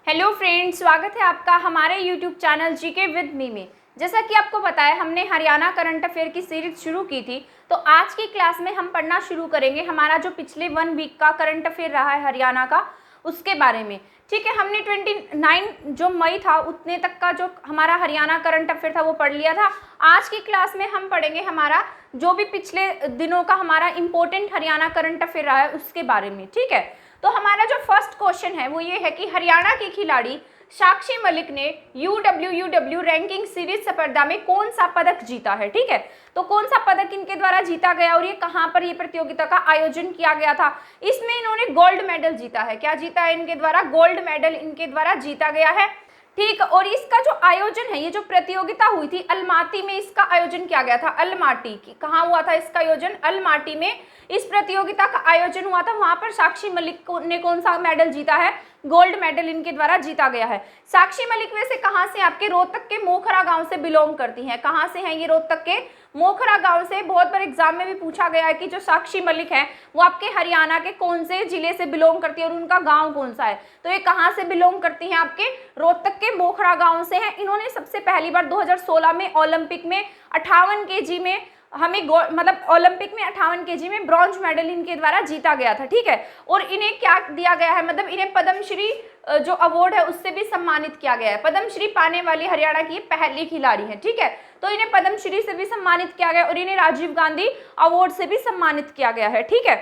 Hello friends, स्वागत है आपका हमारे YouTube channel GK with me में। जैसा कि आपको पता है, हमने हरियाणा करंट अफेयर की सीरीज शुरू की थी। तो आज की क्लास में हम पढ़ना शुरू करेंगे हमारा जो पिछले 1 वीक का करंट अफेयर रहा है हरियाणा का, उसके बारे में। ठीक है, हमने 29 जो मई था उतने तक का जो हमारा हरियाणा करंट अफेयर था वो पढ़ लिया था। आज की क्लास में हम पढ़ेंगे हमारा जो भी पिछले दिनों का हमारा इंपॉर्टेंट हरियाणा करंट अफेयर रहा है उसके बारे में। ठीक है, तो हमारा जो फर्स्ट क्वेश्चन है वो ये है कि हरियाणा की खिलाड़ी साक्षी मलिक ने UWUW रैंकिंग सीरीज स्पर्धा में कौन सा पदक जीता है। ठीक है, तो कौन सा पदक इनके द्वारा जीता गया और ये कहां पर ये प्रतियोगिता का आयोजन किया गया था। इसमें इन्होंने गोल्ड मेडल जीता है। क्या जीता है इनके द्वारा? गोल्ड मेडल इनके द्वारा जीता गया है। ठीक, और इसका जो आयोजन है, ये जो प्रतियोगिता हुई थी अलमाटी में, इसका आयोजन किया गया था। अलमाटी की कहाँ हुआ था इसका आयोजन? अलमाटी में इस प्रतियोगिता का आयोजन हुआ था। वहां पर साक्षी मलिक ने कौन सा मेडल जीता है? गोल्ड मेडल इनके द्वारा जीता गया है। साक्षी मलिक वैसे कहाँ से? आपके रोहतक के मोखरा गांव से बिलोंग करती हैं। कहाँ से हैं ये? रोहतक के मोखरा गांव से। बहुत बार एग्जाम में भी पूछा गया है कि जो साक्षी मलिक है वो आपके हरियाणा के कौन से जिले से बिलोंग करती है और उनका गांव कौन सा है। तो ये कहाँ से बिलोंग करती हैं? आपके रोहतक के मोखरा गांव से हैं। इन्होंने सबसे पहली बार 2016 में ओलंपिक में 58 केजी में मतलब ओलंपिक में 58 केजी में ब्रॉन्ज मेडल इनके द्वारा जीता गया था। ठीक है, और इन्हें क्या दिया गया है? मतलब इन्हें पद्मश्री जो अवार्ड है उससे भी सम्मानित किया गया है। पद्मश्री पाने वाली हरियाणा की पहली खिलाड़ी है। ठीक है, तो इन्हें पद्मश्री से भी सम्मानित किया गया और इन्हें राजीव गांधी अवार्ड से भी सम्मानित किया गया है। ठीक है,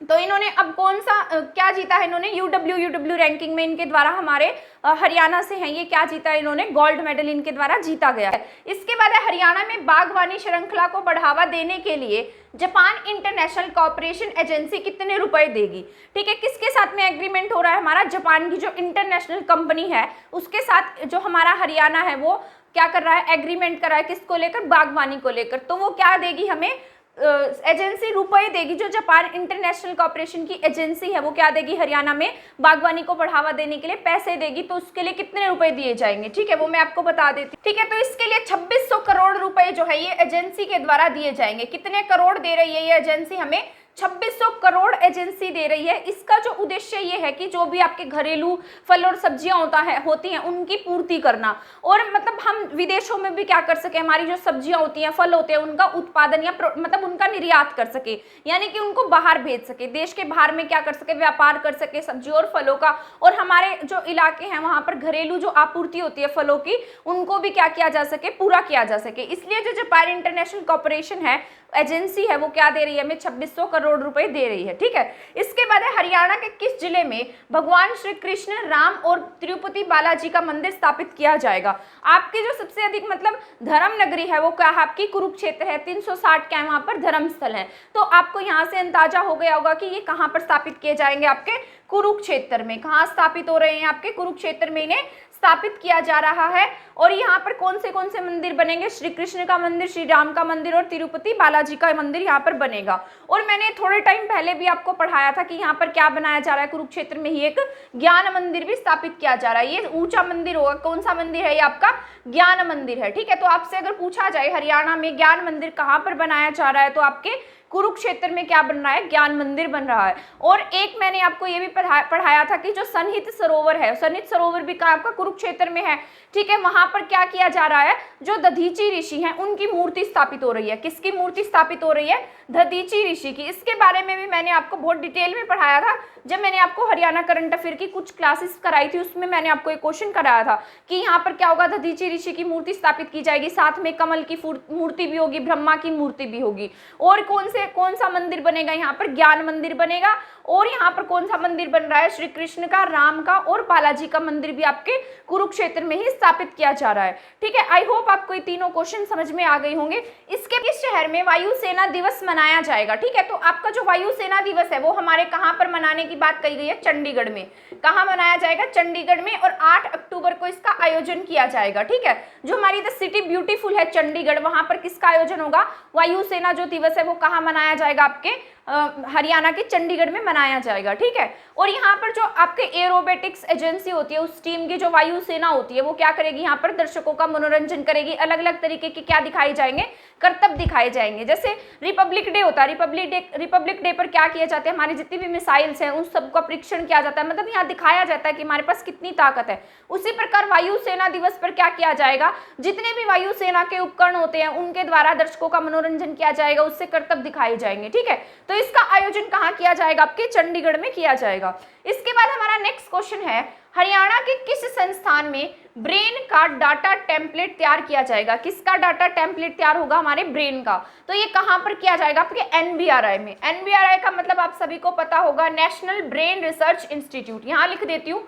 तो इन्होंने अब कौन सा क्या जीता है? इन्होंने UWUW रैंकिंग में इनके द्वारा हमारे हरियाणा से हैं ये क्या जीता है? इन्होंने गोल्ड मेडल इनके द्वारा जीता गया है। इसके बाद है हरियाणा में बागवानी श्रृंखला को बढ़ावा देने के लिए जापान इंटरनेशनल कॉर्पोरेशन एजेंसी कितने रुपए देगी। ठीक है, किसके साथ में एग्रीमेंट हो रहा है? हमारा जापान की जो इंटरनेशनल कंपनी है उसके साथ जो हमारा हरियाणा है वो क्या कर रहा है? एग्रीमेंट कर रहा है। किसको लेकर? बागवानी को लेकर। तो वो क्या देगी हमें? एजेंसी रुपए देगी। जो जापान इंटरनेशनल कॉर्पोरेशन की एजेंसी है वो क्या देगी? हरियाणा में बागवानी को बढ़ावा देने के लिए पैसे देगी। तो उसके लिए कितने रुपए दिए जाएंगे? ठीक है, वो मैं आपको बता देती हूँ। ठीक है, तो इसके लिए 2600 करोड़ रुपए जो है ये एजेंसी के द्वारा दिए जाएंगे। कितने करोड़ दे रही है ये एजेंसी हमें? 2600 करोड़ एजेंसी दे रही है। इसका जो उद्देश्य ये है कि जो भी आपके घरेलू फल और सब्जियां होती हैं उनकी पूर्ति करना, और मतलब हम विदेशों में भी क्या कर सके, हमारी जो सब्जियां होती हैं, फल होते हैं, उनका उत्पादन या मतलब उनका निर्यात कर सके, यानी कि उनको बाहर भेज सके, देश के बाहर में क्या कर सके? व्यापार कर सके सब्जियों और फलों का। और हमारे जो इलाके हैं वहां पर घरेलू जो आपूर्ति होती है फलों की, उनको भी क्या किया जा सके? पूरा किया जा सके। इसलिए जो जापान इंटरनेशनल कॉर्पोरेशन है, एजेंसी है, वो क्या दे रही है? हमें 2600 करोड़ रुपए दे रही है। ठीक है, इसके बाद है हरियाणा के किस जिले में भगवान श्री कृष्ण, राम और तिरुपति बालाजी का मंदिर स्थापित किया जाएगा। आपकी जो सबसे अधिक मतलब धर्म नगरी है वो क्या है? आपकी कुरुक्षेत्र है। 360 क्या है वहां पर? धर्म स्थल है। तो आपको यहाँ से अंदाजा हो गया होगा कि ये कहाँ पर स्थापित किए जाएंगे? आपके कुरुक्षेत्र में। कहाँ स्थापित हो रहे हैं? आपके कुरुक्षेत्र में इन्हें स्थापित किया जा रहा है। और यहाँ पर कौन से मंदिर बनेंगे? श्री कृष्ण का मंदिर, श्री राम का मंदिर और तिरुपति बालाजी का मंदिर यहाँ पर बनेगा। और मैंने थोड़े टाइम पहले भी आपको पढ़ाया था कि यहाँ पर क्या बनाया जा रहा है? कुरुक्षेत्र में ही एक ज्ञान मंदिर भी स्थापित किया जा रहा है। ये ऊंचा मंदिर होगा। कौन सा मंदिर है? ये आपका ज्ञान मंदिर है। ठीक है, तो आपसे अगर पूछा जाए हरियाणा में ज्ञान मंदिर कहाँ पर बनाया जा रहा है, तो आपके कुरुक्षेत्र में क्या बन रहा है? ज्ञान मंदिर बन रहा है। और एक मैंने आपको ये भी पढ़ाया था कि जो सन्निहित सरोवर है, सन्निहित सरोवर भी कहाँ? आपका कुरुक्षेत्र में है। ठीक है, वहां पर क्या किया जा रहा है? जो दधीची ऋषि हैं उनकी मूर्ति स्थापित हो रही है। किसकी मूर्ति स्थापित हो रही है? दधीची ऋषि की। इसके बारे में भी मैंने आपको बहुत डिटेल में पढ़ाया था जब मैंने आपको हरियाणा करंट अफेयर की कुछ क्लासेस कराई थी। उसमें मैंने आपको एक क्वेश्चन कराया था कि यहाँ पर क्या होगा? दधीची ऋषि की मूर्ति स्थापित की जाएगी, साथ में कमल की मूर्ति भी होगी, ब्रह्मा की मूर्ति भी होगी। और कौन सा मंदिर बनेगा? यहाँ पर ज्ञान मंदिर बनेगा। और यहाँ पर कौन सा मंदिर बन रहा है? श्री कृष्ण का, राम का और बालाजी का मंदिर भी आपके कुरुक्षेत्र में ही स्थापित किया जा रहा है। ठीक है, आई होप आपको ये तीनों क्वेश्चन समझ में आ गए होंगे। इसके इस शहर में वायुसेना दिवस मनाया जाएगा। ठीक है, तो आपका जो वायुसेना दिवस है वो हमारे कहाँ पर मनाने की बात कही गई है? चंडीगढ़ में। कहाँ मनाया जाएगा? चंडीगढ़ में। और 8 अक्टूबर को इसका आयोजन किया जाएगा। ठीक है, जो हमारी द सिटी ब्यूटीफुल है चंडीगढ़, वहां पर किसका आयोजन होगा? वायुसेना जो दिवस है वो कहाँ मनाया जाएगा? आपके हरियाणा के चंडीगढ़ में मनाया जाएगा, ठीक है। और यहाँ पर जो आपके एरोबेटिक्स एजेंसी होती है, उस टीम की जो वायुसेना होती है, वो क्या करेगी, यहाँ पर दर्शकों का मनोरंजन करेगी। अलग अलग तरीके के क्या दिखाए जाएंगे, करतब दिखाए जाएंगे। जैसे रिपब्लिक डे होता है, रिपब्लिक डे पर क्या किया जाता है, हमारी जितनी भी मिसाइल्स हैं उन सबका परीक्षण किया जाता है, मतलब यहाँ दिखाया जाता है कि हमारे पास कितनी ताकत है। उसी प्रकार वायुसेना दिवस पर क्या किया जाएगा, जितने भी वायुसेना के उपकरण होते हैं उनके द्वारा दर्शकों का मनोरंजन किया जाएगा, उससे करतब दिखाए जाएंगे, ठीक है। तो इसका आयोजन कहाँ किया जाएगा, आपके चंडीगढ़ में किया जाएगा। इसके बाद हमारा नेक्स्ट क्वेश्चन है, हरियाणा के किस संस्थान में ब्रेन का डाटा टेम्पलेट तैयार किया जाएगा। किसका डाटा टेम्पलेट तैयार होगा, हमारे ब्रेन का। तो ये कहां पर किया जाएगा, आपके NBRI में। NBRI का मतलब आप सभी को पता होगा, नेशनल ब्रेन रिसर्च इंस्टीट्यूट। यहां लिख देती हूं,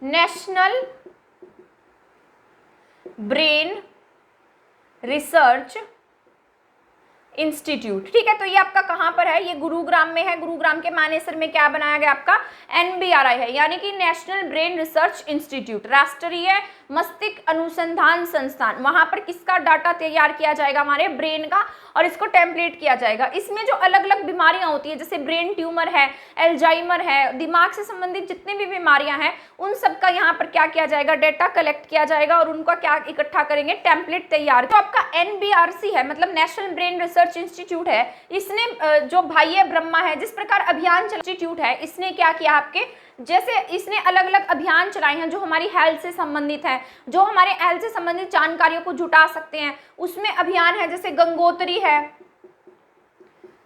नेशनल ब्रेन रिसर्च इंस्टीट्यूट, ठीक है। तो ये आपका कहां पर है, ये गुरुग्राम में है। गुरुग्राम के मानेसर में क्या बनाया गया, आपका NBRI है, यानी कि नेशनल ब्रेन रिसर्च इंस्टीट्यूट, राष्ट्रीय मस्तिष्क अनुसंधान संस्थान। वहां पर किसका डाटा तैयार किया जाएगा, हमारे ब्रेन का, और इसको टेम्पलेट किया जाएगा। इसमें जो अलग अलग बीमारियां होती है, जैसे ब्रेन ट्यूमर है, एल्जाइमर है, दिमाग से संबंधित जितनी भी बीमारियां हैं, उन सबका यहाँ पर क्या किया जाएगा, डेटा कलेक्ट किया जाएगा और उनका क्या इकट्ठा करेंगे, टेम्पलेट तैयार। तो आपका NBRC है, मतलब नेशनल ब्रेन रिसर्च इंस्टीट्यूट है। इसने जो भाई ब्रह्मा है, जिस प्रकार अभियान इंस्टीट्यूट है, इसने क्या किया, आपके जैसे इसने अलग अलग अभियान चलाए हैं जो हमारी हेल्थ से संबंधित है, जो हमारे हेल्थ से संबंधित जानकारियों को जुटा सकते हैं, उसमें अभियान है, जैसे गंगोत्री है,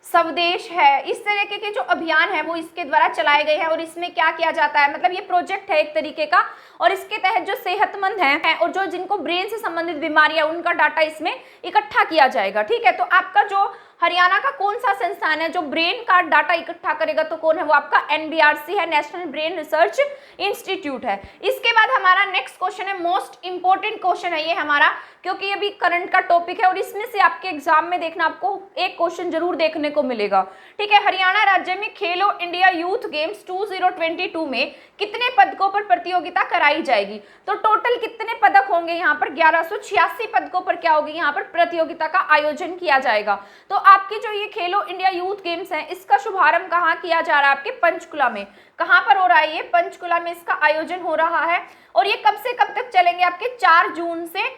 स्वदेश है। इस तरीके के जो अभियान है वो इसके द्वारा चलाए गए हैं। और इसमें क्या किया जाता है, मतलब ये प्रोजेक्ट है एक तरीके का, और इसके तहत जो सेहतमंद हैं और जो जिनको ब्रेन से संबंधित बीमारियां, उनका डाटा इसमें इकट्ठा किया जाएगा, ठीक है। तो आपका जो हरियाणा का कौन सा संस्थान है जो ब्रेन का डाटा इकट्ठा करेगा, तो कौन है, वो आपका NBRC है, नेशनल ब्रेन रिसर्च इंस्टीट्यूट है। इसके बाद हमारा नेक्स्ट क्वेश्चन है, मोस्ट इंपोर्टेंट क्वेश्चन है ये हमारा, क्योंकि ये भी करंट का टॉपिक है और इसमें से आपके एग्जाम में देखना, आपको एक क्वेश्चन जरूर देखने को मिलेगा, ठीक है। हरियाणा राज्य में खेलो इंडिया यूथ गेम्स 2022 में कितने पदकों पर प्रतियोगिता कराई जाएगी। तो टोटल कितने पदक होंगे, यहाँ पर 1186 पदकों पर क्या होगी, यहाँ पर प्रतियोगिता का आयोजन किया जाएगा। तो आपकी जो ये खेलो इंडिया यूथ गेम्स है, इसका शुभारंभ कहाँ किया जा रहा है, आपके पंचकुला में। कहाँ पर हो रहा है, ये पंचकुला में इसका आयोजन हो रहा है। और ये कब से कब तक चलेंगे, आपके 4 जून से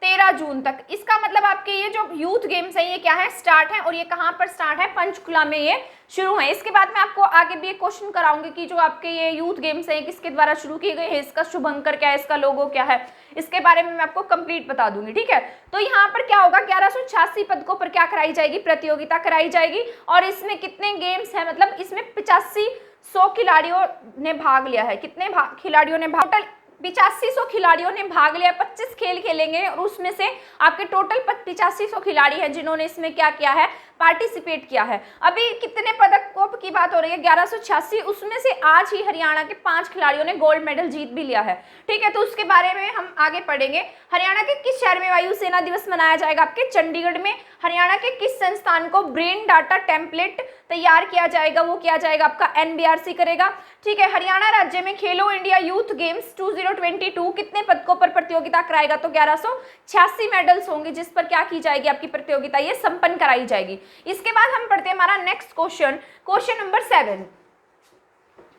13 जून तक। इसका मतलब आपके ये जो यूथ गेम्स है, ये क्या है, स्टार्ट है, और ये कहाँ पर स्टार्ट है, पंचकुला में ये शुरू है। इसके बाद मैं आपको आगे भी एक क्वेश्चन कराऊंगी कि जो आपके ये यूथ गेम्स हैं किसके द्वारा शुरू किए गए हैं, इसका शुभंकर क्या है, इसका लोगो क्या है, इसके बारे में मैं आपको कंप्लीट बता दूंगी, ठीक है। तो यहाँ पर क्या होगा, 1186 पदकों पर क्या कराई जाएगी, प्रतियोगिता कराई जाएगी। और इसमें कितने गेम्स हैं, मतलब इसमें 8500 खिलाड़ियों ने भाग लिया है। कितने खिलाड़ियों ने टोटल 8500 खिलाड़ियों ने भाग लिया। 25 खेल खेलेंगे और उसमें से आपके टोटल 8500 खिलाड़ी हैं जिन्होंने इसमें क्या किया है, पार्टिसिपेट किया है। अभी कितने पदकों की बात हो रही है, 1186, उसमें से आज ही हरियाणा के 5 खिलाड़ियों ने गोल्ड मेडल जीत भी लिया है, ठीक है। तो उसके बारे में हम आगे पढ़ेंगे। हरियाणा के किस शहर में वायुसेना दिवस मनाया जाएगा, आपके चंडीगढ़ में। हरियाणा के किस संस्थान को ब्रेन डाटा टेम्पलेट तैयार किया जाएगा, वो किया जाएगा आपका NBRC करेगा, ठीक है। हरियाणा राज्य में खेलो इंडिया यूथ गेम्स 2022 कितने पदकों पर प्रतियोगिता कराएगा, तो 1186 मेडल्स होंगे जिस पर क्या की जाएगी, आपकी प्रतियोगिता ये संपन्न कराई जाएगी। इसके बाद हम पढ़ते हैं हमारा नेक्स्ट क्वेश्चन, क्वेश्चन नंबर 7,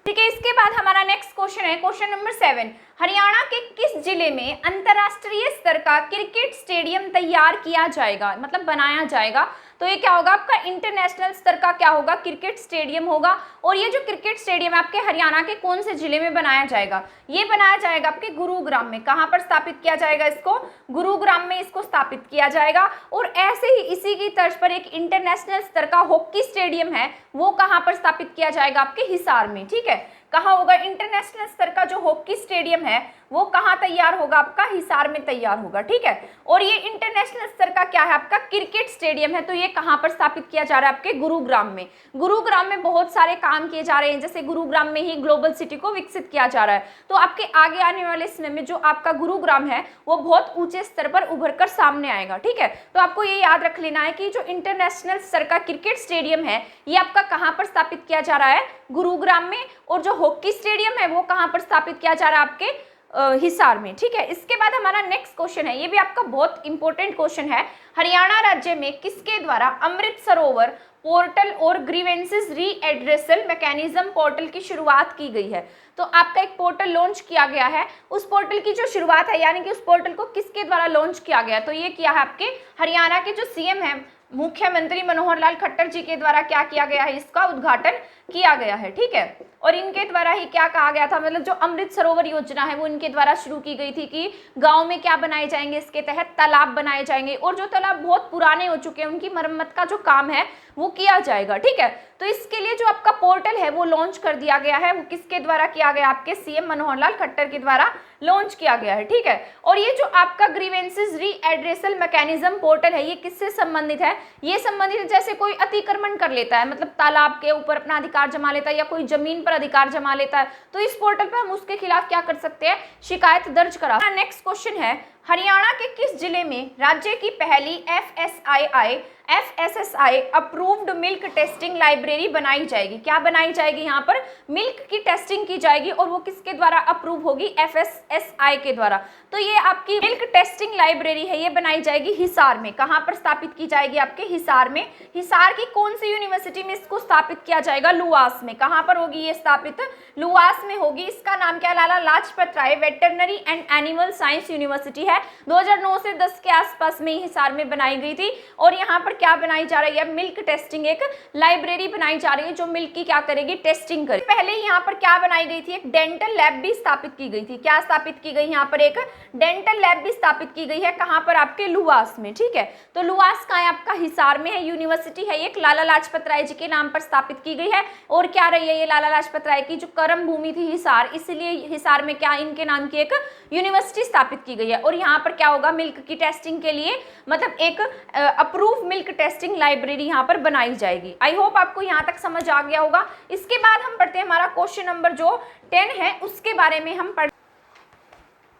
ठीक है। इसके बाद हमारा नेक्स्ट क्वेश्चन है क्वेश्चन नंबर 7, हरियाणा के किस जिले में अंतरराष्ट्रीय स्तर का क्रिकेट स्टेडियम तैयार किया जाएगा, मतलब बनाया जाएगा। तो ये क्या होगा, आपका इंटरनेशनल स्तर का क्या होगा, क्रिकेट स्टेडियम होगा। और ये जो क्रिकेट स्टेडियम है आपके हरियाणा के कौन से जिले में बनाया जाएगा, ये बनाया जाएगा आपके गुरुग्राम में। कहाँ पर स्थापित किया जाएगा इसको, गुरुग्राम में इसको स्थापित किया जाएगा। और ऐसे ही इसी की तर्ज पर एक इंटरनेशनल स्तर का हॉकी स्टेडियम है, वो कहाँ पर स्थापित किया जाएगा, आपके हिसार में, ठीक है। कहाँ होगा, इंटरनेशनल स्तर का जो हॉकी स्टेडियम है वो कहाँ तैयार होगा, आपका हिसार में तैयार होगा, ठीक है। और ये इंटरनेशनल स्तर का क्या है, आपका क्रिकेट स्टेडियम है, तो ये कहाँ पर स्थापित किया जा रहा है, आपके गुरुग्राम में। गुरुग्राम में बहुत सारे काम किए जा रहे हैं, जैसे गुरुग्राम में ही ग्लोबल सिटी को विकसित किया जा रहा है। तो आपके आगे आने वाले समय में जो आपका गुरुग्राम है वो बहुत ऊंचे स्तर पर उभर कर सामने आएगा, ठीक है। तो आपको ये याद रख लेना है कि जो इंटरनेशनल स्तर का क्रिकेट स्टेडियम है ये आपका कहाँ पर स्थापित किया जा रहा है, गुरुग्राम में। और जो हॉकी स्टेडियम है वो कहाँ पर स्थापित किया जा रहा है, आपके हिसार में। ठीक है, इसके बाद हमारा नेक्स्ट क्वेश्चन है, ये भी आपका बहुत इंपॉर्टेंट क्वेश्चन है। हरियाणा राज्य में किसके द्वारा अमृत सरोवर पोर्टल और ग्रीवेंसेस रीएड्रेसल मैकेनिज्म पोर्टल की शुरुआत की गई है? तो आपका एक पोर्टल लॉन्च किया गया है, उस पोर्टल की जो शुरुआत है यानी कि उस पोर्टल को किसके द्वारा लॉन्च किया गया? तो ये किया है आपके हरियाणा के जो सीएम है मुख्यमंत्री मनोहर लाल खट्टर जी के द्वारा क्या किया गया है, इसका उद्घाटन किया गया है। ठीक है, और इनके द्वारा ही क्या कहा गया था, मतलब जो अमृत सरोवर योजना है वो इनके द्वारा शुरू की गई थी कि गांव में क्या बनाए जाएंगे, इसके तहत तालाब बनाए जाएंगे और जो तालाब बहुत पुराने हो चुके हैं उनकी मरम्मत का जो काम है वो किया जाएगा। ठीक है, तो इसके लिए जो आपका पोर्टल है वो लॉन्च कर दिया गया है, वो किसके द्वारा किया गया? आपके सीएम मनोहर लाल खट्टर के द्वारा लॉन्च किया गया है। ठीक है, और ये जो आपका ग्रीवेंसेस रीएड्रेसल मैकेनिज्म पोर्टल है ये किससे संबंधित है? ये संबंधित है जैसे कोई अतिक्रमण कर लेता है, मतलब तालाब के ऊपर अपना अधिकार जमा लेता है या कोई जमीन पर अधिकार जमा लेता है, तो इस पोर्टल पर हम उसके खिलाफ क्या कर सकते हैं? शिकायत दर्ज करा। नेक्स्ट क्वेश्चन है, हरियाणा के किस जिले में राज्य की पहली FSSAI approved milk testing library बनाई जाएगी? क्या बनाई जाएगी? यहाँ पर मिल्क की टेस्टिंग की जाएगी और वो किसके द्वारा अप्रूव होगी? FSSAI के द्वारा। तो ये आपकी मिल्क टेस्टिंग लाइब्रेरी है, ये बनाई जाएगी हिसार में। कहाँ पर स्थापित की जाएगी? आपके हिसार में। हिसार की कौन सी यूनिवर्सिटी में इसको स्थापित किया जाएगा? लुवास में। कहाँ पर होगी ये स्थापित? लुवास में होगी। इसका नाम क्या? Lala Lajpat Rai veterinary and animal science university है। 2009 से 10 के आसपास में हिसार में बनाई गई थी और यहाँ पर क्या बनाई जा रही है? मिल्क टेस्टिंग एक लाइब्रेरी बनाई जा रही है जो मिल्क की क्या करेगी? टेस्टिंग करेगी। पहले यहाँ पर क्या बनाई गई थी? एक डेंटल लैब भी स्थापित की गई थी। क्या स्थापित की गई? यहाँ पर एक डेंटल लैब भी स्थापित की गई है। कहाँ पर? आपके लुवास में। ठीक है, तो लुवास का है आपका हिसार में है। यूनिवर्सिटी है एक लाला लाजपत राय जी के नाम पर स्थापित की गई है और क्या रही है ये लाला लाजपत राय की जो कर्म भूमि थी हिसार, इसलिए हिसार में क्या इनके नाम की एक यूनिवर्सिटी स्थापित की गई है। और यहाँ पर क्या होगा? मिल्क की टेस्टिंग के लिए मतलब एक अप्रूव मिल्क टेस्टिंग लाइब्रेरी यहाँ पर बनाई जाएगी। आई होप आपको यहाँ तक समझ आ गया होगा। इसके बाद हम पढ़ते हैं हमारा क्वेश्चन नंबर जो 10 है उसके बारे में हम पढ़।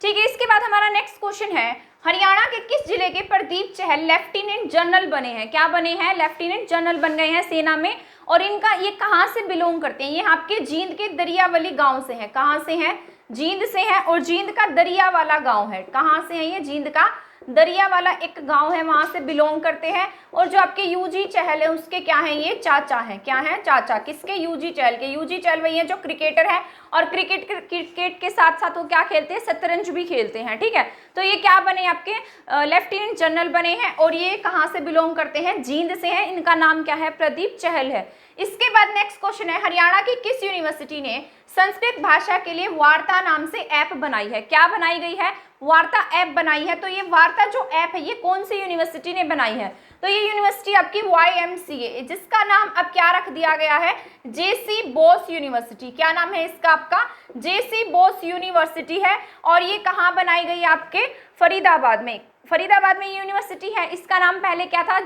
ठीक है, इसके बाद हमारा नेक्स्ट क्वेश्चन है, हरियाणा के किस जिले के प्रदीप चहल लेफ्टिनेंट जनरल बने हैं? क्या बने हैं? लेफ्टिनेंट जनरल बन गए हैं सेना में। और इनका ये कहाँ से बिलोंग करते हैं? ये आपके जींद के दरियावली गांव से है। कहाँ से हैं? जींद से है और जींद का दरिया वाला गांव है। कहाँ से है ये? जींद का दरिया वाला एक गांव है, वहां से बिलोंग करते हैं। और जो आपके यूजी चहल है उसके क्या है? ये चाचा हैं। क्या है? चाचा। किसके? यूजी चहल के। यूजी चहल वही है जो क्रिकेटर है और क्रिकेट के साथ साथ वो क्या खेलते हैं? शतरंज भी खेलते हैं। ठीक है, तो ये क्या बने? आपके लेफ्टिनेंट जनरल बने हैं और ये कहाँ से बिलोंग करते हैं? जींद से हैं। इनका नाम क्या है? प्रदीप चहल है। इसके बाद नेक्स्ट क्वेश्चन है, हरियाणा की किस यूनिवर्सिटी ने संस्कृत भाषा के लिए वार्ता नाम से ऐप बनाई है? क्या बनाई गई है? वार्ता ऐप बनाई है। तो ये वार्ता जो ऐप है ये कौन सी यूनिवर्सिटी ने बनाई है? तो ये यूनिवर्सिटी आपकी YMCA, जिसका नाम अब क्या रख दिया गया है? JC Bose university. क्या नाम है इसका? आपका JC बोस यूनिवर्सिटी है। और ये कहाँ बनाई गई? आपके फरीदाबाद में। फरीदाबाद में यूनिवर्सिटी है। इसका नाम पहले क्या था?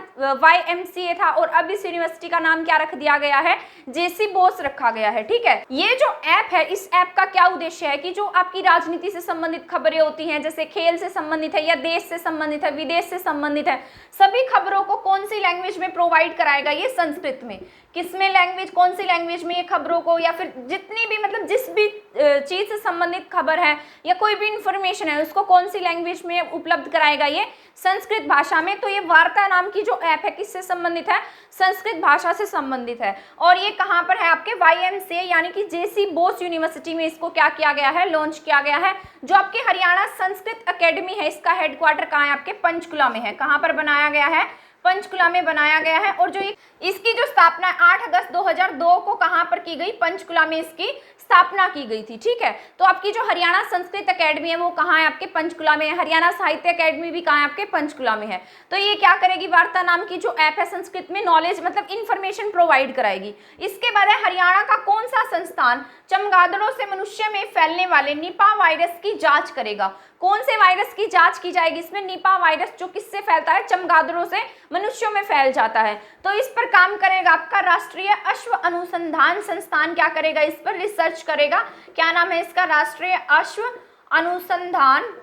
YMCA था और अब इस यूनिवर्सिटी का नाम क्या रख दिया गया है? JC बोस रखा गया है। ठीक है, ये जो ऐप है इस ऐप का क्या उद्देश्य है कि जो आपकी राजनीति से संबंधित खबरें होती हैं, जैसे खेल से संबंधित है या देश से संबंधित है, विदेश से संबंधित है, सभी खबरों को कौन सी लैंग्वेज में प्रोवाइड कराएगा? ये संस्कृत में। किसमें लैंग्वेज? कौन सी लैंग्वेज में ये खबरों को या फिर जितनी भी मतलब जिस भी चीज से संबंधित खबर है या कोई भी इंफॉर्मेशन है उसको कौन सी लैंग्वेज में उपलब्ध कराएगा? ये संस्कृत भाषा में। तो ये वार्ता नाम की जो ऐप है किससे संबंधित है? संस्कृत भाषा से संबंधित है। और ये कहाँ पर है? आपके YMCA यानी कि JC बोस यूनिवर्सिटी में इसको क्या किया गया है? लॉन्च किया गया है। जो आपके हरियाणा संस्कृत अकेडमी है इसका हेडक्वार्टर कहाँ है? आपके पंचकुला में है। कहाँ पर बनाया गया है? पंचकुला में बनाया गया है। और जो इसकी जो स्थापना 8 अगस्त 2002 को कहाँ पर की गई? पंचकुला में इसकी स्थापना की गई थी। ठीक है, तो आपकी जो हरियाणा संस्कृत अकेडमी है वो कहाँ है? आपके पंचकुला में है। हरियाणा साहित्य अकेडमी भी कहाँ है? आपके पंचकुला में है। तो ये क्या करेगी? वार्ता नाम की जो ऐप है संस्कृत में नॉलेज मतलब इंफॉर्मेशन प्रोवाइड कराएगी। इसके बाद है, हरियाणा का कौन सा संस्थान चमगादड़ों से मनुष्य में फैलने वाले निपा वायरस की जांच करेगा? कौन से वायरस की जांच की जाएगी? इसमें निपा वायरस जो किससे फैलता है? चमगादड़ों से मनुष्यों में फैल जाता है। तो इस पर काम करेगा आपका राष्ट्रीय अश्व अनुसंधान संस्थान। क्या करेगा? इस पर रिसर्च करेगा। क्या नाम है इसका? राष्ट्रीय अश्व अनुसंधान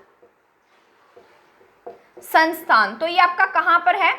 संस्थान। तो ये आपका कहाँ पर है?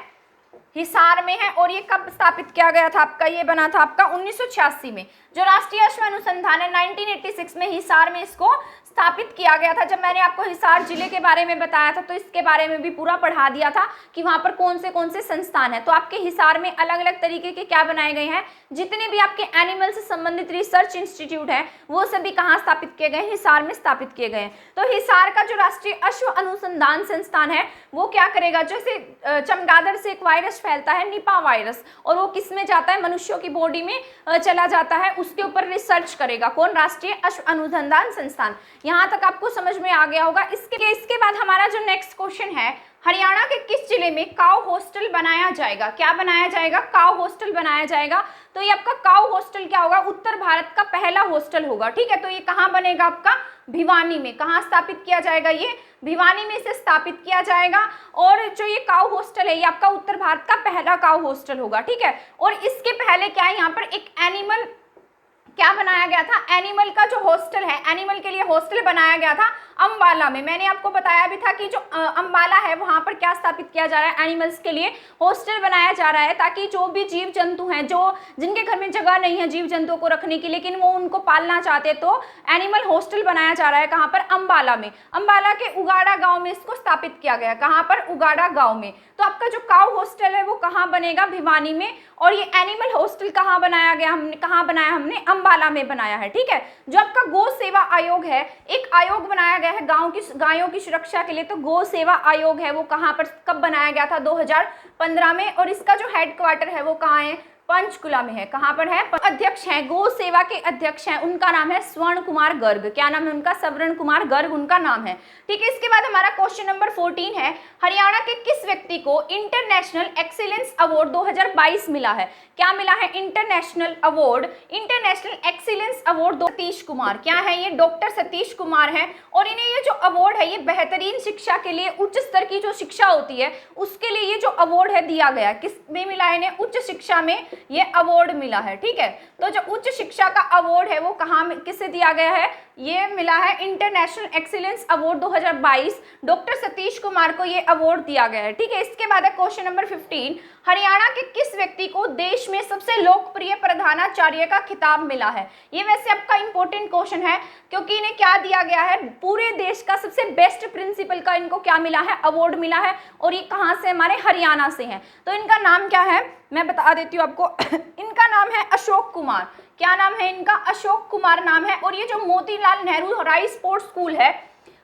हिसार में है। और ये कब स्थापित किया गया था? आपका ये बना था आपका 1986 में। जो राष्ट्रीय अश्व अनुसंधान है 1986 में हिसार में इसको स्थापित किया गया था। जब मैंने आपको हिसार जिले के बारे में बताया था तो इसके बारे में भी पूरा पढ़ा दिया था कि वहां पर कौन से संस्थान हैं। तो आपके हिसार में अलग अलग तरीके के क्या बनाए गए हैं, जितने भी आपके एनिमल से संबंधित रिसर्च इंस्टीट्यूट हैं वो सभी कहाँ स्थापित किए गए, हिसार में स्थापित किए गए हैं। तो हिसार का जो राष्ट्रीय अश्व अनुसंधान संस्थान है वो क्या करेगा, जैसे चमगादड़ से एक वायरस फैलता है निपा वायरस, और वो किस में जाता है, मनुष्यों की बॉडी में चला जाता है, उसके ऊपर रिसर्च करेगा कौन, राष्ट्रीय अश्व अनुसंधान संस्थान। यहाँ तक आपको समझ में आ गया होगा। इसके बाद हमारा जो नेक्स्ट क्वेश्चन है, हरियाणा के किस जिले में काऊ हॉस्टल बनाया जाएगा, क्या बनाया जाएगा, काऊ हॉस्टल बनाया जाएगा। तो ये आपका काऊ हॉस्टल क्या होगा, उत्तर भारत का पहला हॉस्टल होगा, ठीक है। तो ये कहाँ बनेगा, आपका भिवानी में। कहाँ स्थापित किया जाएगा, ये भिवानी में से स्थापित किया जाएगा। और जो ये काऊ हॉस्टल है ये आपका उत्तर भारत का पहला काऊ हॉस्टल होगा, ठीक है। और इसके पहले क्या है, यहाँ पर एक एनिमल क्या बनाया गया था, एनिमल का जो हॉस्टल है, एनिमल के लिए हॉस्टल बनाया गया था अंबाला में। मैंने आपको बताया भी था कि जो अंबाला है वहां पर क्या स्थापित किया जा रहा है, एनिमल्स के लिए हॉस्टल बनाया जा रहा है, ताकि जो भी जीव जंतु हैं, जो जिनके घर में जगह नहीं है जीव जंतुओं को रखने की, लेकिन वो उनको पालना चाहते, तो एनिमल हॉस्टल बनाया जा रहा है। कहाँ पर, अंबाला में। अंबाला के उगाड़ा गाँव में इसको स्थापित किया गया। कहाँ पर, उगाड़ा गाँव में। तो आपका जो काऊ हॉस्टल है वो कहाँ बनेगा, भिवानी में। और ये एनिमल हॉस्टल कहाँ बनाया गया, हमने कहाँ बनाया, हमने अंबाला में बनाया है, ठीक है। जो आपका गौ सेवा आयोग है, एक आयोग बनाया गया है गायों की सुरक्षा के लिए। तो गौ सेवा आयोग है वो कहाँ पर, कब बनाया गया था, 2015 में। और इसका जो हेडक्वार्टर है वो कहाँ है, पंचकुला में है। कहाँ पर है, अध्यक्ष हैं, गौ सेवा के अध्यक्ष हैं, उनका नाम है स्वर्ण कुमार गर्ग। क्या नाम है उनका, स्वर्ण कुमार गर्ग उनका नाम है, ठीक है। इसके बाद हमारा क्वेश्चन नंबर 14 है, हरियाणा के किस व्यक्ति को इंटरनेशनल एक्सीलेंस अवार्ड 2022 मिला है। क्या मिला है, international award, international excellence award Satish Kumar. क्या है ये, डॉक्टर सतीश कुमार है। और इन्हें ये जो अवार्ड है ये बेहतरीन शिक्षा के लिए, उच्च स्तर की जो शिक्षा होती है उसके लिए ये जो अवार्ड है दिया गया। किस में मिला है इन्हें, उच्च शिक्षा में ये अवार्ड मिला है, ठीक है। तो जो उच्च शिक्षा का अवार्ड है वो कहाँ किससे दिया गया है, ये मिला है international excellence award 2022, doctor Satish Kumar को ये अवार्ड दिया गया है, ठीक है। इसके बाद है क्वेश्चन नंबर 15, हरियाणा के किस व्यक्ति को देश में सबसे लोकप्रिय प्रधानाचार्य का खिताब मिला है। ये वैसे आपका इंपॉर्टेंट क्वेश्चन है, क्योंकि इन्हें क्या दिया गया है, पूरे देश का सबसे बेस्ट प्रिंसिपल का इनको क्या मिला है, अवार्ड मिला है। और ये कहाँ से, हमारे हरियाणा से हैं। तो इनका नाम क्या है, मैं बता देती हूँ आपको इनका नाम है अशोक कुमार। क्या नाम है इनका, अशोक कुमार नाम है। और ये जो मोतीलाल नेहरू राय स्पोर्ट्स स्कूल है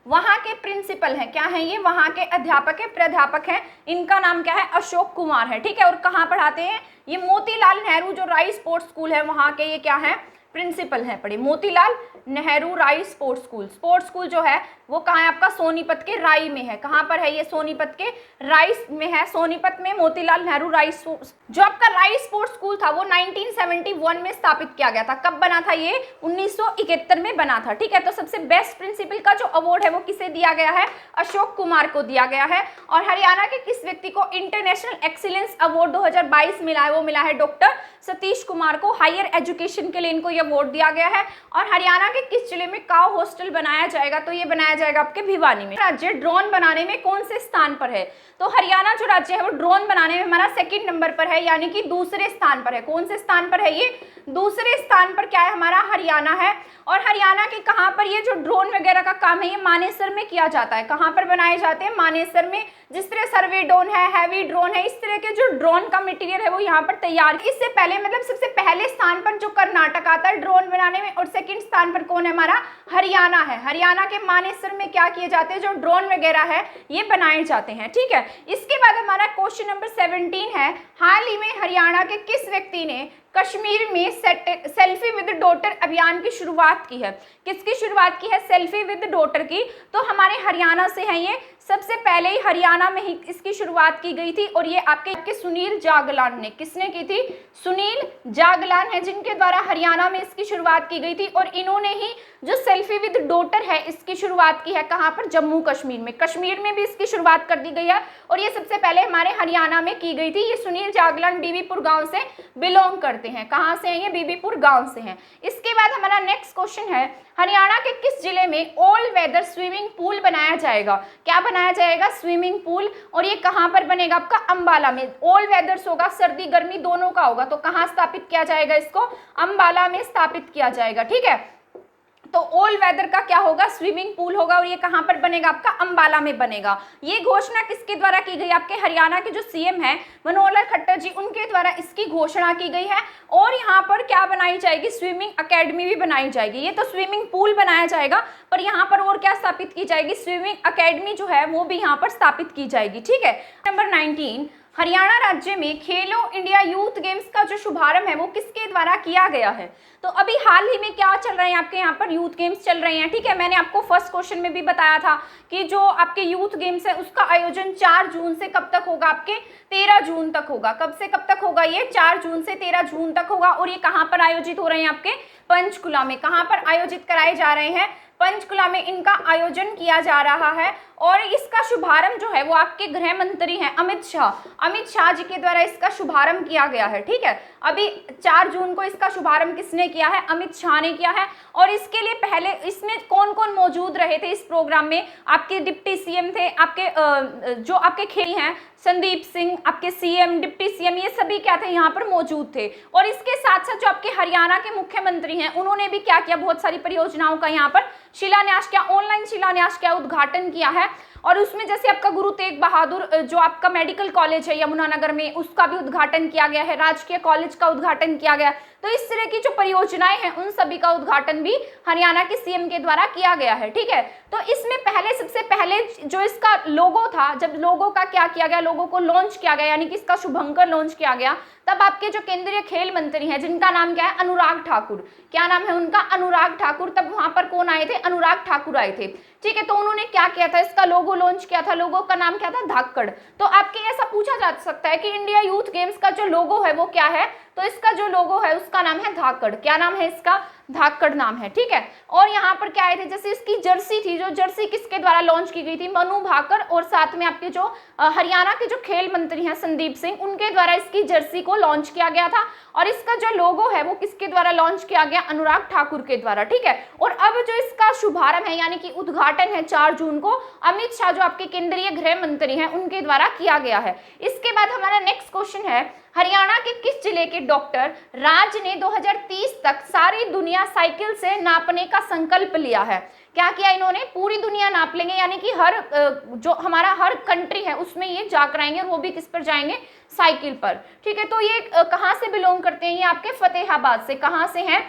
वहाँ के प्रिंसिपल हैं, क्या हैं ये, वहाँ के अध्यापक है, प्राध्यापक हैं। इनका नाम क्या है, अशोक कुमार है, ठीक है। और कहाँ पढ़ाते हैं, ये मोतीलाल नेहरू जो राय स्पोर्ट्स स्कूल है वहाँ के ये क्या है, प्रिंसिपल है। पढ़िए, मोतीलाल नेहरू राय स्पोर्ट्स स्कूल जो है वो कहाँ है आपका, सोनीपत के राई में है। कहाँ पर है ये, सोनीपत के राई में है। सोनीपत में मोतीलाल नेहरू राय, जो आपका राय स्पोर्ट्स स्कूल था वो 1971 में स्थापित किया गया था। कब बना था ये, 1971 में बना था, ठीक है। तो सबसे बेस्ट प्रिंसिपल का जो अवार्ड है वो किसे दिया गया है, अशोक कुमार को दिया गया है। और हरियाणा के किस व्यक्ति को इंटरनेशनल एक्सीलेंस अवार्ड 2022 मिला है, वो मिला है डॉक्टर सतीश कुमार को। हायर एजुकेशन के लिए इनको ये अवार्ड दिया गया है। और हरियाणा के किस जिले में काऊ हॉस्टल बनाया जाएगा, तो ये बनाया जाएगा आपके भिवानी में। राज्य ड्रोन बनाने में कौन से स्थान पर है, तो हरियाणा जो राज्य है वो ड्रोन बनाने में हमारा सेकंड नंबर पर है, यानी कि दूसरे स्थान पर है। कौन से स्थान पर है ये, दूसरे स्थान पर क्या है हमारा, हरियाणा है। और हरियाणा के कहाँ पर ये जो ड्रोन वगैरह का काम है ये मानेसर में किया जाता है। कहाँ पर बनाए जाते हैं, मानेसर में। जिस तरह सर्वे ड्रोन है, हैवी ड्रोन है, इस तरह के जो ड्रोन का मटेरियल है वो यहाँ पर तैयार। इससे पहले मतलब सबसे पहले स्थान पर जो कर्नाटक आता है ड्रोन बनाने में, और सेकंड स्थान पर कौन है हमारा, हरियाणा है। हरियाणा के मानेसर में क्या किए जाते हैं, जो ड्रोन वगैरह है ये बनाए जाते हैं, ठीक है। इसके बाद हमारा क्वेश्चन नंबर 17 है, हाल ही में हरियाणा के किस व्यक्ति ने कश्मीर में सेल्फी विद डॉटर अभियान की शुरुआत की है। किसकी शुरुआत की है, सेल्फी विद डॉटर की। तो हमारे हरियाणा से है ये, सबसे पहले ही हरियाणा में ही इसकी शुरुआत की गई थी। और ये आपके सुनील जागलान ने, किसने की थी, सुनील जागलान है जिनके द्वारा हरियाणा में इसकी शुरुआत की गई थी। और इन्होंने ही जो सेल्फी विद डॉटर है इसकी शुरुआत की है, कहाँ पर, जम्मू कश्मीर में। कश्मीर में भी इसकी शुरुआत कर दी गई है और ये सबसे पहले हमारे हरियाणा में की गई थी। ये सुनील जागलान बीबीपुर गाँव से बिलोंग करते हैं। कहाँ से हैं ये, बीबीपुर गाँव से हैं। इसके बाद हमारा नेक्स्ट क्वेश्चन है, हरियाणा के किस जिले में ऑल वेदर स्विमिंग पूल बनाया जाएगा। क्या बनाया जाएगा, स्विमिंग पूल। और ये कहाँ पर बनेगा आपका, अंबाला में। ऑल वेदर्स होगा, सर्दी गर्मी दोनों का होगा। तो कहाँ स्थापित किया जाएगा इसको, अंबाला में स्थापित किया जाएगा, ठीक है। तो ऑल वेदर का क्या होगा, स्विमिंग पूल होगा, और ये कहाँ पर बनेगा, आपका अंबाला में बनेगा। ये घोषणा किसके द्वारा की गई, आपके हरियाणा के जो सीएम है मनोहर लाल खट्टर जी, उनके द्वारा इसकी घोषणा की गई है। और यहाँ पर क्या बनाई जाएगी, स्विमिंग अकेडमी भी बनाई जाएगी। ये तो स्विमिंग पूल बनाया जाएगा, पर यहाँ पर और क्या स्थापित की जाएगी, स्विमिंग अकेडमी जो है वो भी यहाँ पर स्थापित की जाएगी। ठीक है। नंबर 19, हरियाणा राज्य में खेलो इंडिया यूथ गेम्स का जो शुभारंभ है वो किसके द्वारा किया गया है। तो अभी हाल ही में क्या चल रहे हैं, आपके यहाँ पर यूथ गेम्स चल रहे हैं। ठीक है, मैंने आपको फर्स्ट क्वेश्चन में भी बताया था कि जो आपके यूथ गेम्स है उसका आयोजन 4 जून से कब तक होगा, आपके 13 जून तक होगा। कब से कब तक होगा, ये 4 जून से 13 जून तक होगा। और ये कहाँ पर आयोजित हो रहे हैं, आपके पंचकुला में। कहाँ पर आयोजित कराए जा रहे हैं, पंचकुला में इनका आयोजन किया जा रहा है। और इसका शुभारंभ जो है वो आपके गृह मंत्री हैं अमित शाह जी के द्वारा इसका शुभारंभ किया गया है। ठीक है, अभी 4 जून को इसका शुभारंभ किसने किया है, अमित शाह ने किया है। और इसके लिए पहले इसमें कौन कौन मौजूद रहे थे इस प्रोग्राम में, आपके डिप्टी सीएम थे, आपके जो आपके खेल हैं संदीप सिंह, आपके सीएम, डिप्टी सीएम, ये सभी क्या थे, यहाँ पर मौजूद थे। और इसके साथ साथ जो आपके हरियाणा के मुख्यमंत्री हैं उन्होंने भी क्या किया, बहुत सारी परियोजनाओं का यहाँ पर शिलान्यास किया, ऑनलाइन शिलान्यास किया, उद्घाटन किया है। और उसमें जैसे आपका गुरु तेग बहादुर जो आपका मेडिकल कॉलेज है यमुनानगर में, उसका भी उद्घाटन किया गया है, राजकीय कॉलेज का उद्घाटन किया गया। तो इस तरह की जो परियोजनाएं हैं उन सभी का उद्घाटन भी हरियाणा के सीएम के द्वारा किया गया है। ठीक है, तो इसमें सबसे पहले जो इसका लोगो था, जब लोगो का क्या किया गया, लोगो को लॉन्च किया गया, यानी कि इसका शुभंकर लॉन्च किया गया, तब आपके जो केंद्रीय खेल मंत्री हैं जिनका नाम क्या है, अनुराग ठाकुर, क्या नाम है उनका, अनुराग ठाकुर। तब वहां पर कौन आए थे, अनुराग ठाकुर आए थे। ठीक है, तो उन्होंने क्या किया था, इसका लोगो लॉन्च किया था। लोगो का नाम क्या था, धाकड़। तो आपके ऐसा पूछा जा सकता है कि इंडिया यूथ गेम्स का जो लोगो है वो क्या है, तो इसका जो लोगो है उसका नाम है धाकड़। क्या नाम है इसका, धाकड़ नाम है। ठीक है, और यहाँ पर क्या आए थे, जैसे इसकी जर्सी थी, जो जर्सी किसके द्वारा लॉन्च की गई थी, मनु भाकर, और साथ में आपके जो हरियाणा के जो खेल मंत्री हैं संदीप सिंह, उनके द्वारा इसकी जर्सी को लॉन्च किया गया था। और इसका जो लोगो है वो किसके द्वारा लॉन्च किया गया, अनुराग ठाकुर के द्वारा। ठीक है, और अब जो इसका शुभारंभ है यानी कि उद्घाटन है 4 जून को अमित शाह जो आपके केंद्रीय गृह मंत्री हैं उनके द्वारा किया गया है। इसके बाद हमारा नेक्स्ट क्वेश्चन है, हरियाणा के किस जिले के डॉक्टर राज ने 2030 तक सारी दुनिया साइकिल से नापने का संकल्प लिया है। क्या किया इन्होंने, पूरी दुनिया नाप लेंगे, यानी कि हर जो हमारा हर कंट्री है उसमें ये जाकर आएंगे, और वो भी किस पर जाएंगे, साइकिल पर। ठीक है, तो ये कहाँ से बिलोंग करते हैं, ये आपके फतेहाबाद से। कहाँ से हैं,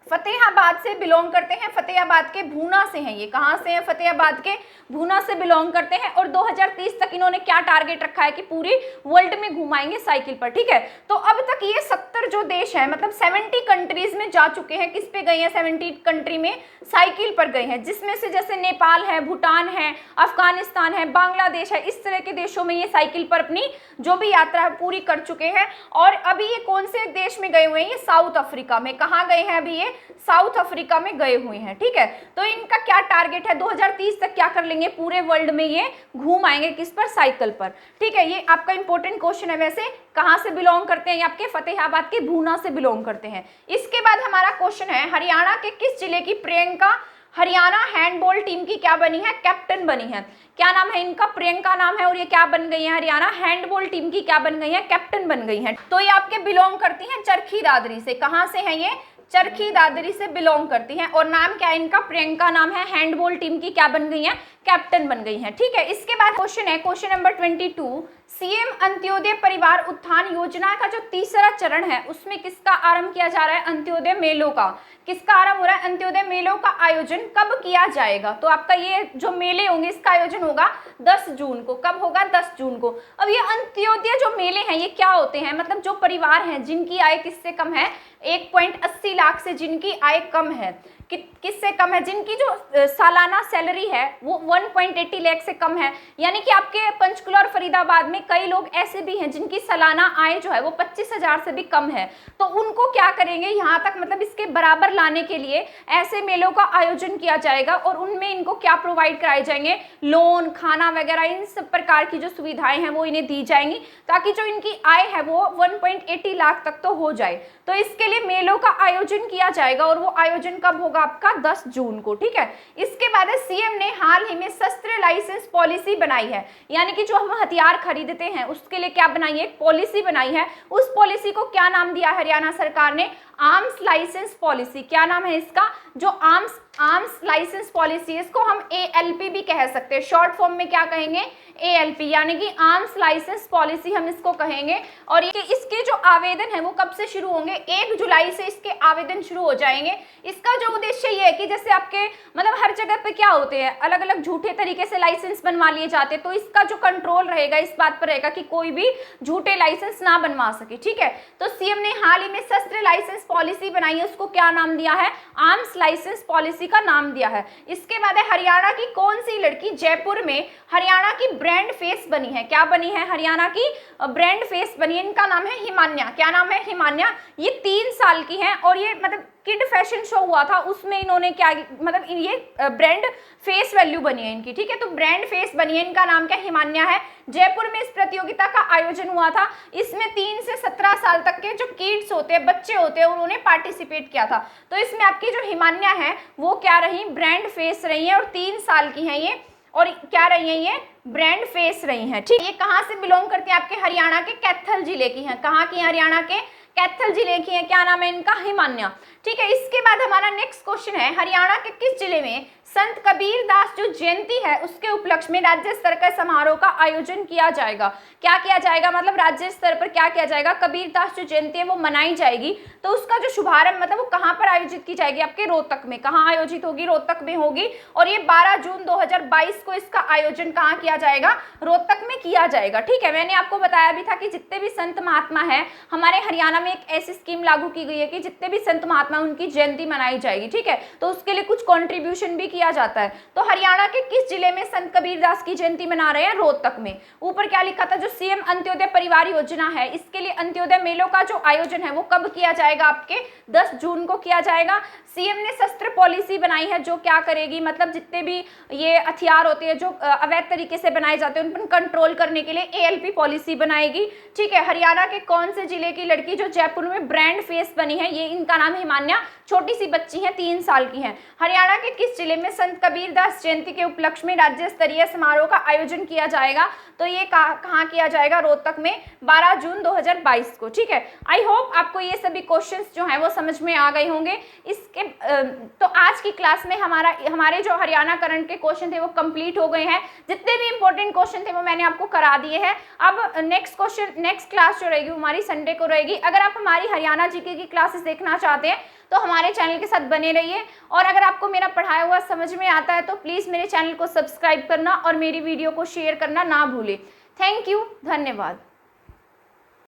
फतेहाबाद से बिलोंग करते हैं, फतेहाबाद के भूना से हैं। ये कहाँ से हैं, फतेहाबाद के भूना से बिलोंग करते हैं। और 2030 तक इन्होंने क्या टारगेट रखा है कि पूरी वर्ल्ड में घुमाएंगे साइकिल पर। ठीक है, तो अब तक ये 70 जो देश हैं, मतलब 70 कंट्रीज में जा चुके हैं। किस पे गए हैं, 70 कंट्री में साइकिल पर गए हैं, जिसमें से जैसे नेपाल है, भूटान है, अफगानिस्तान है, बांग्लादेश है, इस तरह के देशों में ये साइकिल पर अपनी जो भी यात्रा पूरी कर चुके हैं। और अभी ये कौन से देश में गए हुए हैं, ये साउथ अफ्रीका में। कहाँ गए हैं अभी, ये साउथ अफ्रीका में गए हुए हैं। ठीक है, तो इनका क्या टारगेट है, 2030 तक क्या कर लेंगे, पूरे वर्ल्ड में ये घूम आएंगे, किस पर, साइकिल पर। ठीक है, ये आपका इंपॉर्टेंट क्वेश्चन है। वैसे कहां से बिलोंग करते हैं, ये आपके फतेहाबाद के भूना से बिलोंग करते हैं। इसके बाद हमारा क्वेश्चन है, हरियाणा के किस जिले की प्रियंका हरियाणा हैंडबॉल टीम की क्या बनी है, कैप्टन बनी है। क्या नाम है इनका, प्रियंका नाम है, और ये क्या बन गई है, हरियाणा हैंडबॉल टीम की क्या बन गई है, कैप्टन बन गई है। तो ये आपके बिलोंग करती हैं चरखी दादरी से। कहां से हैं ये, चरखी दादरी से बिलोंग करती हैं। और नाम क्या है इनका, प्रियंका नाम है, हैंडबॉल टीम की क्या बन गई है, कैप्टन बन गई हैं। ठीक है, इसके बाद क्वेश्चन है, क्वेश्चन नंबर 22, सीएम अंत्योदय परिवार उत्थान योजना का जो तीसरा चरण है उसमें किसका आरंभ किया जा रहा है, अंत्योदय मेलों का। किसका आरंभ हो रहा है, अंत्योदय मेलों का आयोजन कब किया जाएगा। तो आपका ये जो मेले होंगे इसका आयोजन होगा 10 जून को। कब होगा, 10 जून को। अब ये अंत्योदय जो मेले हैं ये क्या होते हैं, मतलब जो परिवार हैं जिनकी आय किससे कम है, 1.80 लाख से जिनकी आय कम है, किससे कम है, जिनकी जो सालाना सैलरी है वो 1.80 लाख से कम है। यानी कि आपके पंचकुला और फरीदाबाद में कई लोग ऐसे भी हैं जिनकी सालाना आय जो है वो 25,000 से भी कम है। तो उनको क्या करेंगे, यहाँ तक मतलब इसके बराबर लाने के लिए ऐसे मेलों का आयोजन किया जाएगा। और उनमें इनको क्या प्रोवाइड कराए जाएंगे, लोन, खाना वगैरह, इन सब प्रकार की जो सुविधाएं हैं वो इन्हें दी जाएंगी, ताकि जो इनकी आय है वो 1.80 लाख तक तो हो जाए। तो इसके लिए मेलों का आयोजन किया जाएगा। और वो आयोजन कब होगा, होगा आपका 10 जून को, ठीक है। इसके बाद सीएम ने हाल ही में शस्त्र लाइसेंस पॉलिसी बनाई है, यानी कि जो हम हथियार खरीदते हैं उसके लिए क्या बनाई है, एक पॉलिसी बनाई है। उस पॉलिसी को क्या नाम दिया हरियाणा सरकार ने, आर्म्स लाइसेंस पॉलिसी। क्या नाम है इसका, जो आर्म्स लाइसेंस पॉलिसी, इसको हम ALP भी कह सकते हैं, शॉर्ट फॉर्म में क्या कहेंगे, ALP, यानी कि आर्म्स लाइसेंस पॉलिसी हम इसको कहेंगे। और ये इसके जो आवेदन है वो कब से शुरू होंगे, 1 जुलाई से इसके आवेदन शुरू हो जाएंगे। इसका जो उद्देश्य ये है कि जैसे आपके मतलब हर जगह पे क्या होते हैं, अलग अलग झूठे तरीके से लाइसेंस बनवा लिए जाते हैं, तो इसका जो कंट्रोल रहेगा इस बात पर रहेगा कि कोई भी झूठे लाइसेंस ना बनवा सके, ठीक है। तो सीएम ने हाल ही में शस्त्र लाइसेंस पॉलिसी बनाई है, उसको क्या नाम दिया है, आर्म्स लाइसेंस पॉलिसी का नाम दिया है। इसके बाद है हरियाणा की कौन सी लड़की जयपुर में हरियाणा की ब्रांड फेस बनी है, क्या बनी है, हरियाणा की ब्रांड फेस बनी है। इनका नाम है हिमान्या। क्या नाम है, हिमान्या। ये 3 साल की है और ये मतलब किड फैशन शो हुआ था उसमें इन्होंने क्या मतलब ये ब्रांड फेस वैल्यू बनी है इनकी, ठीक है। तो ब्रांड फेस बनी है, इनका नाम क्या, हिमान्या है। जयपुर में इस प्रतियोगिता का आयोजन हुआ था। इसमें 3 से 17 साल तक के जो किड्स होते हैं, बच्चे होते हैं, उन्होंने पार्टिसिपेट किया था। तो इसमें आपकी जो हिमान्या है वो क्या रही, ब्रांड फेस रही है और 3 साल की है ये, और क्या रही है ये, ब्रांड फेस रही हैं, ठीक। ये कहाँ से बिलोंग करती है, आपके हरियाणा के कैथल जिले की हैं। कहाँ की, हरियाणा के कैथल जिले की है। क्या नाम है इनका, हिमान्या, ठीक है। इसके बाद हमारा नेक्स्ट क्वेश्चन है, हरियाणा के किस जिले में संत कबीर दास जो जयंती है उसके उपलक्ष्य में राज्य स्तर का समारोह का आयोजन किया जाएगा। क्या किया जाएगा, मतलब राज्य स्तर पर क्या किया जाएगा, कबीर दास जो जयंती है वो मनाई जाएगी। तो उसका जो शुभारंभ मतलब वो कहाँ पर आयोजित की जाएगी, आपके रोहतक में। कहाँ आयोजित होगी, रोहतक में होगी। और ये 12 जून 2022 को इसका आयोजन कहाँ किया जाएगा, रोहतक में किया जाएगा, ठीक है। मैंने आपको बताया भी था कि जितने भी संत महात्मा हैं, हमारे हरियाणा में एक ऐसी स्कीम लागू की गई है कि जितने भी संत महात्मा उनकी जयंती मनाई जाएगी, ठीक है। तो उसके लिए कुछ कॉन्ट्रीब्यूशन भी किया जाता है। तो हरियाणा के किस जिले में संत कबीरदास की जयंती मना रहे हैं, रोहतक में। ऊपर क्या लिखा था, जो सीएम अंत्योदय परिवार योजना है, इसके लिए अंत्योदय मेलों का जो आयोजन है वो कब किया जाएगा, आपके 10 जून को किया जाएगा। सीएम ने शस्त्र पॉलिसी बनाई है जो क्या करेगी, मतलब जितने भी ये हथियार होते हैं जो अवैध तरीके से बनाए जाते हैं उन पर कंट्रोल करने के लिए ALP पॉलिसी बनाएगी, ठीक है। हरियाणा के कौन से जिले की लड़की जो जयपुर में ब्रांड फेस बनी है, ये इनका नाम हिमान्या, छोटी सी बच्ची है, 3 साल की है। हरियाणा के किस जिले में संत कबीरदास जयंती के उपलक्ष्य में राज्य स्तरीय समारोह का आयोजन किया जाएगा, तो ये कहाँ किया जाएगा, रोहतक में, 12 जून 2022 को, ठीक है। आई होप आपको ये सभी क्वेश्चंस जो हैं वो समझ में आ गए होंगे। इसके तो आज की क्लास में हमारे जो हरियाणा करंट के क्वेश्चन थे वो कंप्लीट हो गए हैं। जितने भी इंपॉर्टेंट क्वेश्चन थे वो मैंने आपको करा दिए हैं। अब नेक्स्ट क्लास जो रहेगी हमारी संडे को रहेगी। अगर आप हमारी हरियाणा जीके की क्लासेस देखना चाहते हैं तो हमारे चैनल के साथ बने रहिए, और अगर आपको मेरा पढ़ाया हुआ समझ में आता है तो प्लीज़ मेरे चैनल को सब्सक्राइब करना और मेरी वीडियो को शेयर करना ना भूलें। थैंक यू, धन्यवाद।